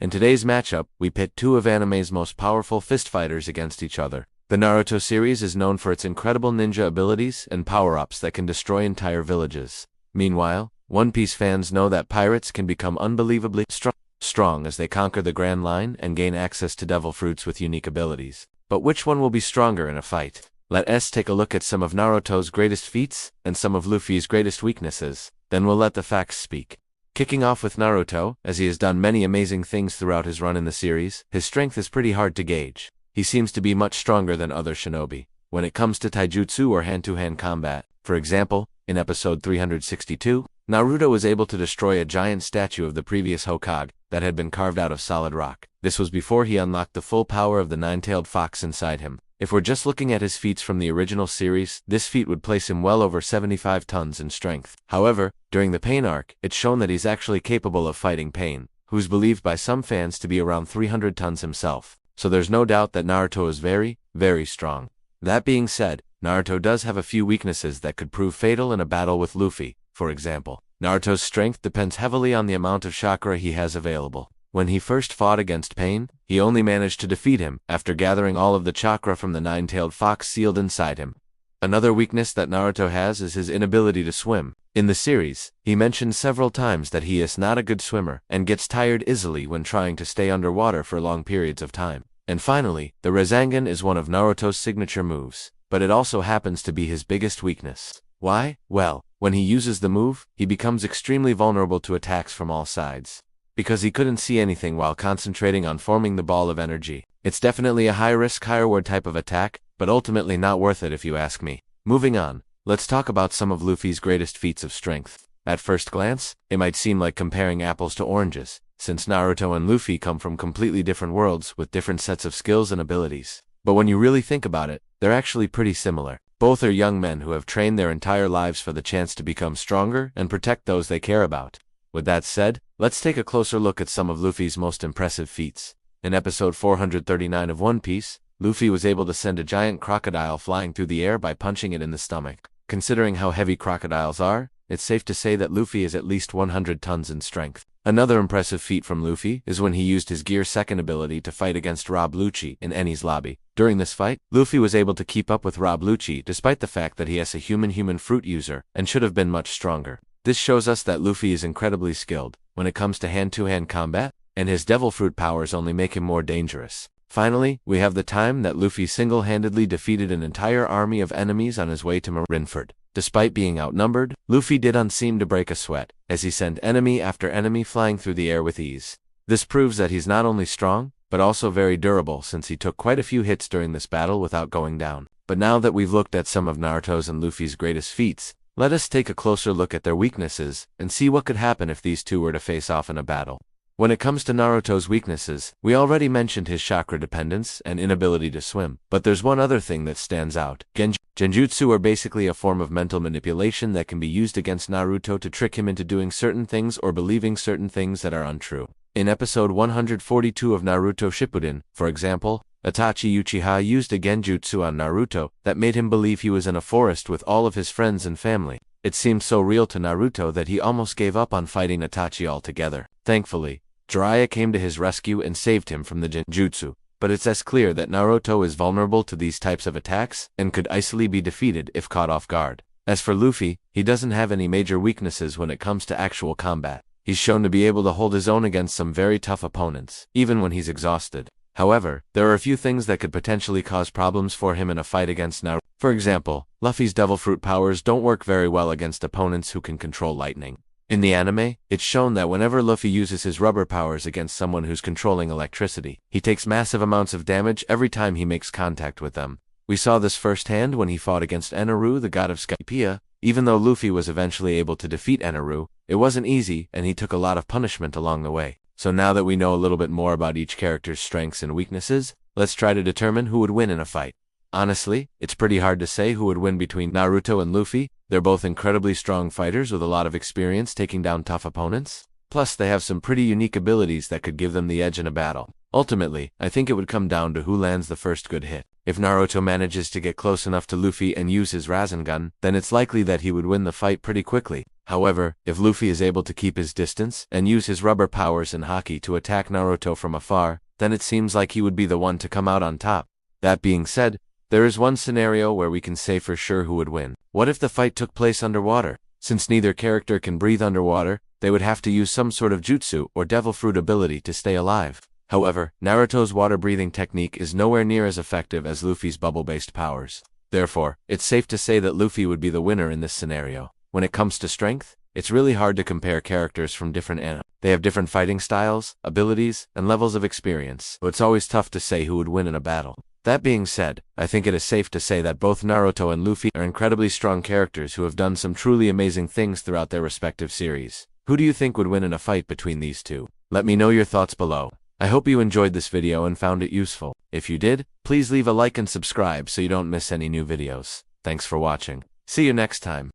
In today's matchup, we pit two of anime's most powerful fist fighters against each other. The Naruto series is known for its incredible ninja abilities and power-ups that can destroy entire villages. Meanwhile, One Piece fans know that pirates can become unbelievably strong as they conquer the Grand Line and gain access to devil fruits with unique abilities. But which one will be stronger in a fight? Let's take a look at some of Naruto's greatest feats and some of Luffy's greatest weaknesses. Then we'll let the facts speak. Kicking off with Naruto, as he has done many amazing things throughout his run in the series, his strength is pretty hard to gauge. He seems to be much stronger than other shinobi. When it comes to taijutsu or hand-to-hand combat, for example, in episode 362, Naruto was able to destroy a giant statue of the previous Hokage that had been carved out of solid rock. This was before he unlocked the full power of the nine-tailed fox inside him. If we're just looking at his feats from the original series, this feat would place him well over 75 tons in strength. However, during the Pain arc, it's shown that he's actually capable of fighting Pain, who's believed by some fans to be around 300 tons himself. So there's no doubt that Naruto is very, very strong. That being said, Naruto does have a few weaknesses that could prove fatal in a battle with Luffy. For example, Naruto's strength depends heavily on the amount of chakra he has available. When he first fought against Pain, he only managed to defeat him after gathering all of the chakra from the nine-tailed fox sealed inside him. Another weakness that Naruto has is his inability to swim. In the series, he mentioned several times that he is not a good swimmer and gets tired easily when trying to stay underwater for long periods of time. And finally, the Rasengan is one of Naruto's signature moves, but it also happens to be his biggest weakness. Why? Well, when he uses the move, he becomes extremely vulnerable to attacks from all sides. Because he couldn't see anything while concentrating on forming the ball of energy. It's definitely a high-risk, high-reward type of attack, but ultimately not worth it if you ask me. Moving on, let's talk about some of Luffy's greatest feats of strength. At first glance, it might seem like comparing apples to oranges, since Naruto and Luffy come from completely different worlds with different sets of skills and abilities. But when you really think about it, they're actually pretty similar. Both are young men who have trained their entire lives for the chance to become stronger and protect those they care about. With that said, let's take a closer look at some of Luffy's most impressive feats. In episode 439 of One Piece, Luffy was able to send a giant crocodile flying through the air by punching it in the stomach. Considering how heavy crocodiles are, it's safe to say that Luffy is at least 100 tons in strength. Another impressive feat from Luffy is when he used his Gear Second ability to fight against Rob Lucci in Enies lobby. During this fight, Luffy was able to keep up with Rob Lucci despite the fact that he is a human fruit user and should have been much stronger. This shows us that Luffy is incredibly skilled when it comes to hand-to-hand combat, and his devil fruit powers only make him more dangerous. Finally, we have the time that Luffy single-handedly defeated an entire army of enemies on his way to Marineford. Despite being outnumbered, Luffy didn't seem to break a sweat, as he sent enemy after enemy flying through the air with ease. This proves that he's not only strong, but also very durable since he took quite a few hits during this battle without going down. But now that we've looked at some of Naruto's and Luffy's greatest feats, let us take a closer look at their weaknesses and see what could happen if these two were to face off in a battle. When it comes to Naruto's weaknesses, we already mentioned his chakra dependence and inability to swim, but there's one other thing that stands out. Genjutsu are basically a form of mental manipulation that can be used against Naruto to trick him into doing certain things or believing certain things that are untrue. In episode 142 of Naruto Shippuden, for example, Itachi Uchiha used a genjutsu on Naruto that made him believe he was in a forest with all of his friends and family. It seemed so real to Naruto that he almost gave up on fighting Itachi altogether. Thankfully, Jiraiya came to his rescue and saved him from the genjutsu. But it's as clear that Naruto is vulnerable to these types of attacks and could easily be defeated if caught off guard. As for Luffy, he doesn't have any major weaknesses when it comes to actual combat. He's shown to be able to hold his own against some very tough opponents, even when he's exhausted. However, there are a few things that could potentially cause problems for him in a fight against Naruto. For example, Luffy's devil fruit powers don't work very well against opponents who can control lightning. In the anime, it's shown that whenever Luffy uses his rubber powers against someone who's controlling electricity, he takes massive amounts of damage every time he makes contact with them. We saw this firsthand when he fought against Eneru, the god of Skypiea. Even though Luffy was eventually able to defeat Eneru, it wasn't easy and he took a lot of punishment along the way. So now that we know a little bit more about each character's strengths and weaknesses, let's try to determine who would win in a fight. Honestly, it's pretty hard to say who would win between Naruto and Luffy. They're both incredibly strong fighters with a lot of experience taking down tough opponents. Plus, they have some pretty unique abilities that could give them the edge in a battle. Ultimately, I think it would come down to who lands the first good hit. If Naruto manages to get close enough to Luffy and use his Rasengan, then it's likely that he would win the fight pretty quickly. However, if Luffy is able to keep his distance and use his rubber powers and haki to attack Naruto from afar, then it seems like he would be the one to come out on top. That being said, there is one scenario where we can say for sure who would win. What if the fight took place underwater? Since neither character can breathe underwater, they would have to use some sort of jutsu or devil fruit ability to stay alive. However, Naruto's water-breathing technique is nowhere near as effective as Luffy's bubble-based powers. Therefore, it's safe to say that Luffy would be the winner in this scenario. When it comes to strength, it's really hard to compare characters from different anime. They have different fighting styles, abilities, and levels of experience, so it's always tough to say who would win in a battle. That being said, I think it is safe to say that both Naruto and Luffy are incredibly strong characters who have done some truly amazing things throughout their respective series. Who do you think would win in a fight between these two? Let me know your thoughts below. I hope you enjoyed this video and found it useful. If you did, please leave a like and subscribe so you don't miss any new videos. Thanks for watching. See you next time.